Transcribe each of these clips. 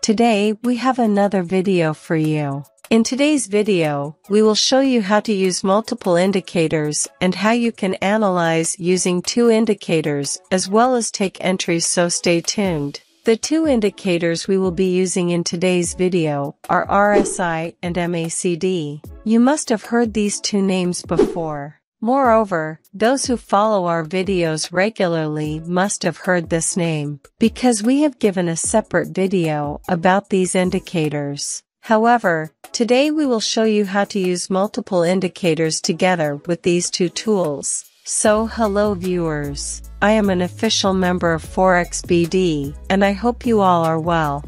Today we have another video for you. In today's video, we will show you how to use multiple indicators and how you can analyze using two indicators as well as take entries, so stay tuned. The two indicators we will be using in today's video are RSI and MACD. You must have heard these two names before. Moreover, those who follow our videos regularly must have heard this name, because we have given a separate video about these indicators. However, today we will show you how to use multiple indicators together with these two tools. So hello viewers, I am an official member of FOREX BD, and I hope you all are well.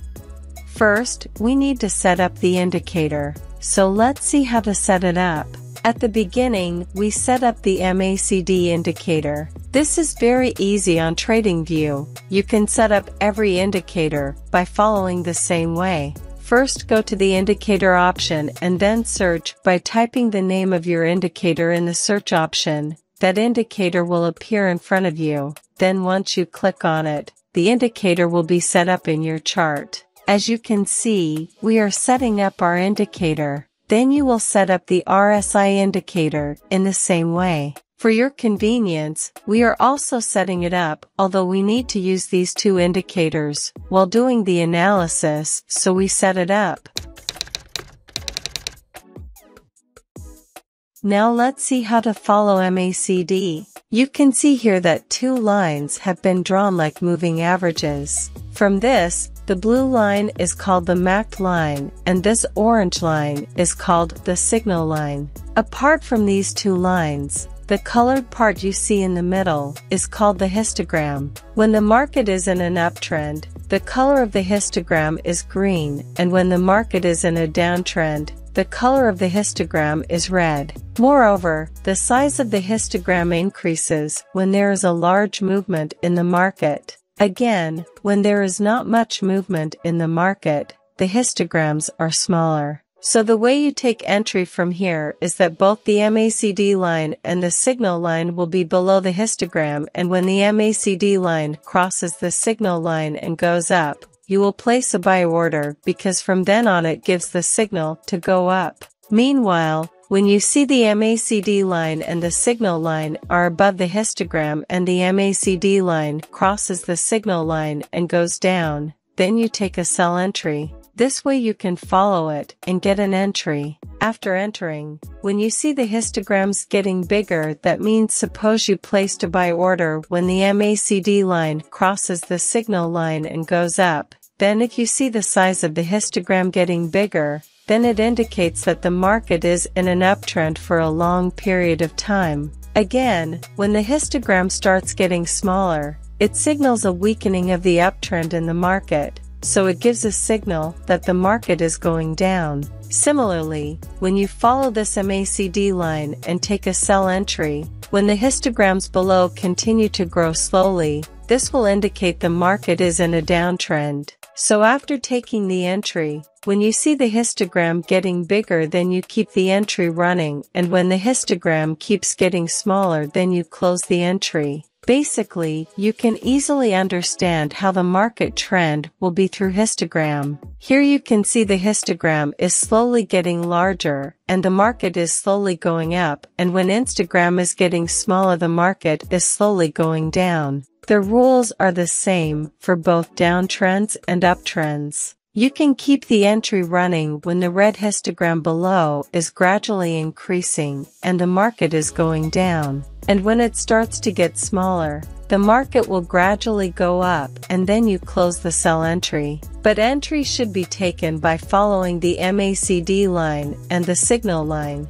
First, we need to set up the indicator, so let's see how to set it up. At the beginning, we set up the MACD indicator. This is very easy on TradingView. You can set up every indicator by following the same way. First, go to the indicator option and then search by typing the name of your indicator in the search option. That indicator will appear in front of you. Then once you click on it, the indicator will be set up in your chart. As you can see, we are setting up our indicator. Then you will set up the RSI indicator in the same way. For your convenience, we are also setting it up, although we need to use these two indicators while doing the analysis, so we set it up. Now let's see how to follow MACD. You can see here that two lines have been drawn like moving averages. From this, the blue line is called the MACD line, and this orange line is called the signal line. Apart from these two lines, the colored part you see in the middle is called the histogram. When the market is in an uptrend, the color of the histogram is green, and when the market is in a downtrend, the color of the histogram is red. Moreover, the size of the histogram increases when there is a large movement in the market. Again, when there is not much movement in the market, the histograms are smaller. So the way you take entry from here is that both the MACD line and the signal line will be below the histogram, and when the MACD line crosses the signal line and goes up, you will place a buy order because from then on it gives the signal to go up. Meanwhile, when you see the MACD line and the signal line are above the histogram and the MACD line crosses the signal line and goes down, then you take a sell entry. This way you can follow it and get an entry. After entering, when you see the histograms getting bigger, that means suppose you placed a buy order when the MACD line crosses the signal line and goes up, then if you see the size of the histogram getting bigger, then it indicates that the market is in an uptrend for a long period of time. Again, when the histogram starts getting smaller, it signals a weakening of the uptrend in the market, so it gives a signal that the market is going down. Similarly, when you follow this MACD line and take a sell entry, when the histograms below continue to grow slowly, this will indicate the market is in a downtrend. So after taking the entry, when you see the histogram getting bigger, then you keep the entry running, and when the histogram keeps getting smaller, then you close the entry. Basically, you can easily understand how the market trend will be through histogram. Here you can see the histogram is slowly getting larger, and the market is slowly going up, and when histogram is getting smaller, the market is slowly going down. The rules are the same for both downtrends and uptrends. You can keep the entry running when the red histogram below is gradually increasing and the market is going down. And when it starts to get smaller, the market will gradually go up, and then you close the sell entry. But entry should be taken by following the MACD line and the signal line.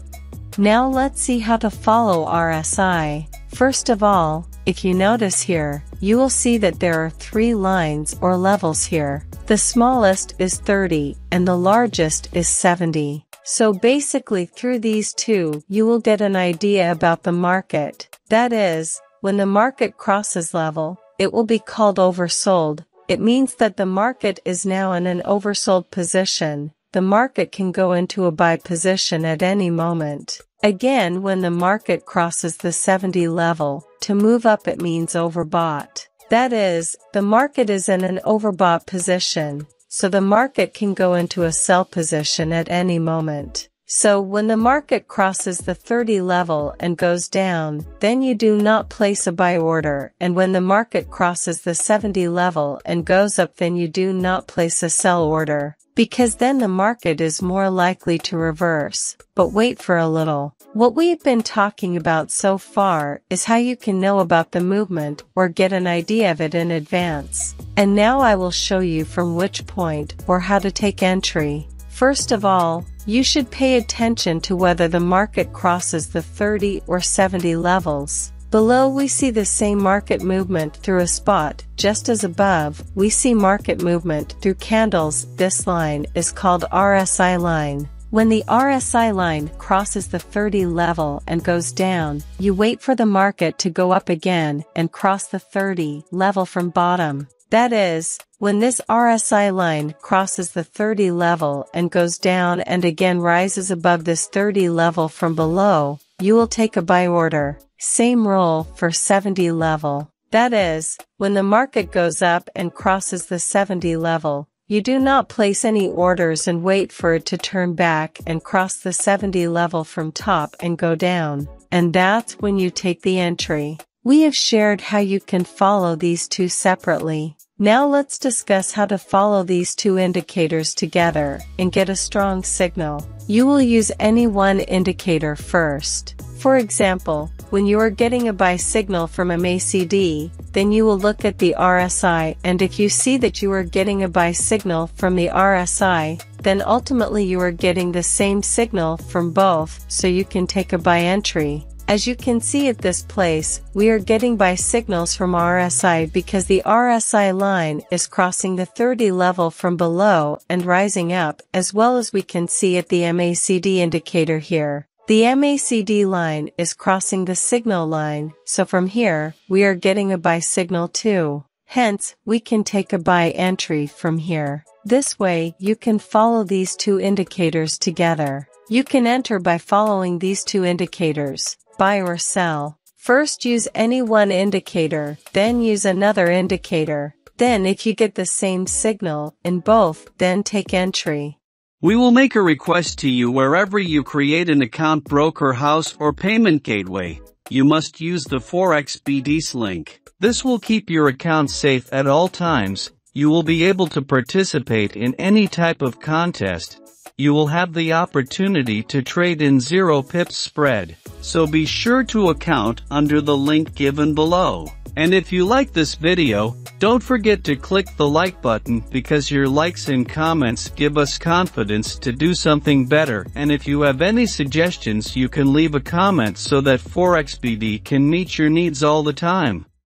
Now let's see how to follow RSI. First of all, if you notice here, you will see that there are three lines or levels here. The smallest is 30 and the largest is 70. So basically through these two, you will get an idea about the market. That is, when the market crosses level, it will be called oversold. It means that the market is now in an oversold position. The market can go into a buy position at any moment. Again, when the market crosses the 70 level, to move up it means overbought. That is, the market is in an overbought position. so the market can go into a sell position at any moment. So when the market crosses the 30 level and goes down, then you do not place a buy order, and when the market crosses the 70 level and goes up, then you do not place a sell order, because then the market is more likely to reverse. But wait for a little. What we've been talking about so far is how you can know about the movement or get an idea of it in advance. And now I will show you from which point or how to take entry. First of all, you should pay attention to whether the market crosses the 30 or 70 levels. Below we see the same market movement through a spot, just as above, we see market movement through candles. This line is called RSI line. When the RSI line crosses the 30 level and goes down, you wait for the market to go up again and cross the 30 level from bottom. That is, when this RSI line crosses the 30 level and goes down and again rises above this 30 level from below, you will take a buy order. Same rule for 70 level. That is, when the market goes up and crosses the 70 level, you do not place any orders and wait for it to turn back and cross the 70 level from top and go down. And that's when you take the entry. We have shared how you can follow these two separately. Now let's discuss how to follow these two indicators together and get a strong signal. You will use any one indicator first. For example, when you are getting a buy signal from MACD, then you will look at the RSI, and if you see that you are getting a buy signal from the RSI, then ultimately you are getting the same signal from both, so you can take a buy entry. As you can see at this place, we are getting buy signals from RSI because the RSI line is crossing the 30 level from below and rising up, as well as we can see at the MACD indicator here. The MACD line is crossing the signal line, so from here, we are getting a buy signal too. Hence, we can take a buy entry from here. This way, you can follow these two indicators together. You can enter by following these two indicators. Buy or sell. First use any one indicator, then use another indicator. Then if you get the same signal in both, then take entry. We will make a request to you wherever you create an account, broker house or payment gateway. You must use the FOREX BD link. This will keep your account safe at all times. You will be able to participate in any type of contest. You will have the opportunity to trade in 0 pips spread, so be sure to account under the link given below. And if you like this video, don't forget to click the like button because your likes and comments give us confidence to do something better. And if you have any suggestions, you can leave a comment so that FOREX BD can meet your needs all the time.